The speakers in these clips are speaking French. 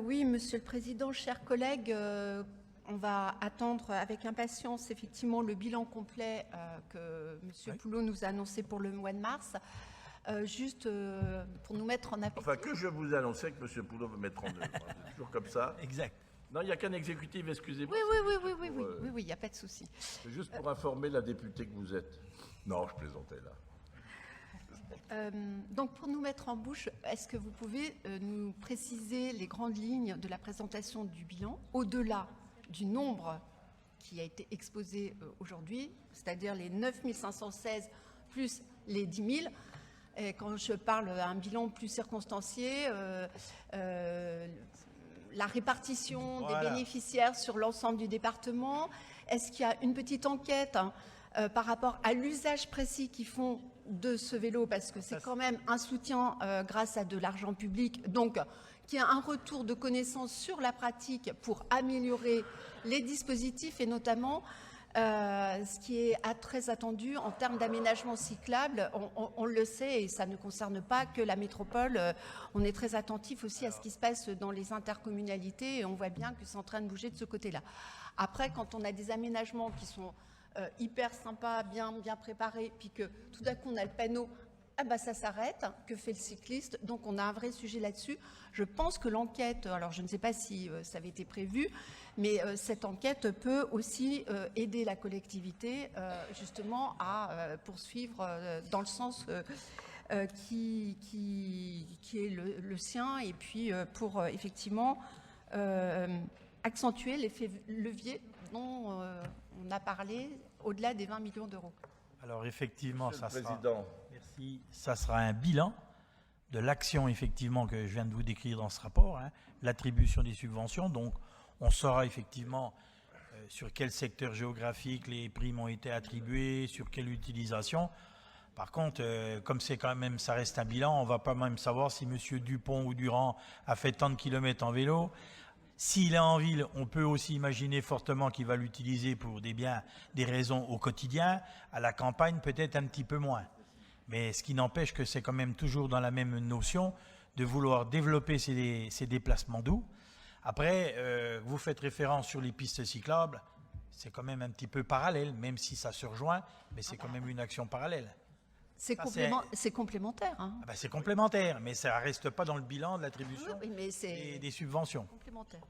Oui, Monsieur le Président, chers collègues, on va attendre avec impatience effectivement le bilan complet que Monsieur Poulot nous a annoncé pour le mois de mars. Juste pour nous mettre en appétit. Enfin, que je vous annonçais que M. Poulot veut mettre en œuvre. C'est toujours comme ça. Exact. Non, il n'y a qu'un exécutif, excusez-moi. Oui, il n'y a pas de souci. C'est juste pour informer la députée que vous êtes. Non, je plaisantais là. Donc, pour nous mettre en bouche, est-ce que vous pouvez nous préciser les grandes lignes de la présentation du bilan, au-delà du nombre qui a été exposé aujourd'hui, c'est-à-dire les 9 516 plus les 10 000. Et quand je parle d'un bilan plus circonstancié, la répartition des bénéficiaires sur l'ensemble du département, est-ce qu'il y a une petite enquête par rapport à l'usage précis qu'ils font de ce vélo, parce que c'est quand même un soutien grâce à de l'argent public, donc qu'il y a un retour de connaissances sur la pratique pour améliorer les dispositifs et notamment ce qui est très attendu en termes d'aménagement cyclable. On le sait et ça ne concerne pas que la métropole. On est très attentif aussi à ce qui se passe dans les intercommunalités et on voit bien que c'est en train de bouger de ce côté-là. Après, quand on a des aménagements qui sont hyper sympa, bien préparé, puis que tout d'un coup on a le panneau, ah bah ça s'arrête, que fait le cycliste? Donc on a un vrai sujet là-dessus. Je pense que l'enquête, alors je ne sais pas si ça avait été prévu, mais cette enquête peut aussi aider la collectivité justement à poursuivre dans le sens qui est le sien, et puis pour effectivement accentuer l'effet levier dont on a parlé au-delà des 20 millions d'euros. Alors effectivement, Ça ça sera un bilan de l'action effectivement que je viens de vous décrire dans ce rapport, l'attribution des subventions. Donc on saura effectivement sur quel secteur géographique les primes ont été attribuées, sur quelle utilisation. Par contre, comme c'est quand même, ça reste un bilan, on ne va pas même savoir si M. Dupont ou Durand a fait tant de kilomètres en vélo. S'il est en ville, on peut aussi imaginer fortement qu'il va l'utiliser pour des raisons au quotidien. À la campagne, peut-être un petit peu moins. Mais ce qui n'empêche que c'est quand même toujours dans la même notion de vouloir développer ces déplacements doux. Après, vous faites référence sur les pistes cyclables. C'est quand même un petit peu parallèle, même si ça se rejoint, mais c'est quand même une action parallèle. C'est complémentaire. Hein. Ah ben c'est complémentaire, mais ça ne reste pas dans le bilan de l'attribution des subventions. Complémentaire.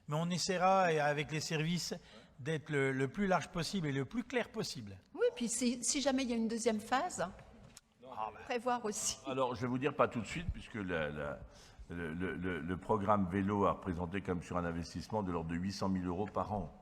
Mais on essaiera, avec les services, d'être le plus large possible et le plus clair possible. Oui, puis si jamais il y a une deuxième phase, prévoir aussi. Alors, je vais vous dire pas tout de suite, puisque le programme vélo a représenté comme sur un investissement de l'ordre de 800 000 euros par an.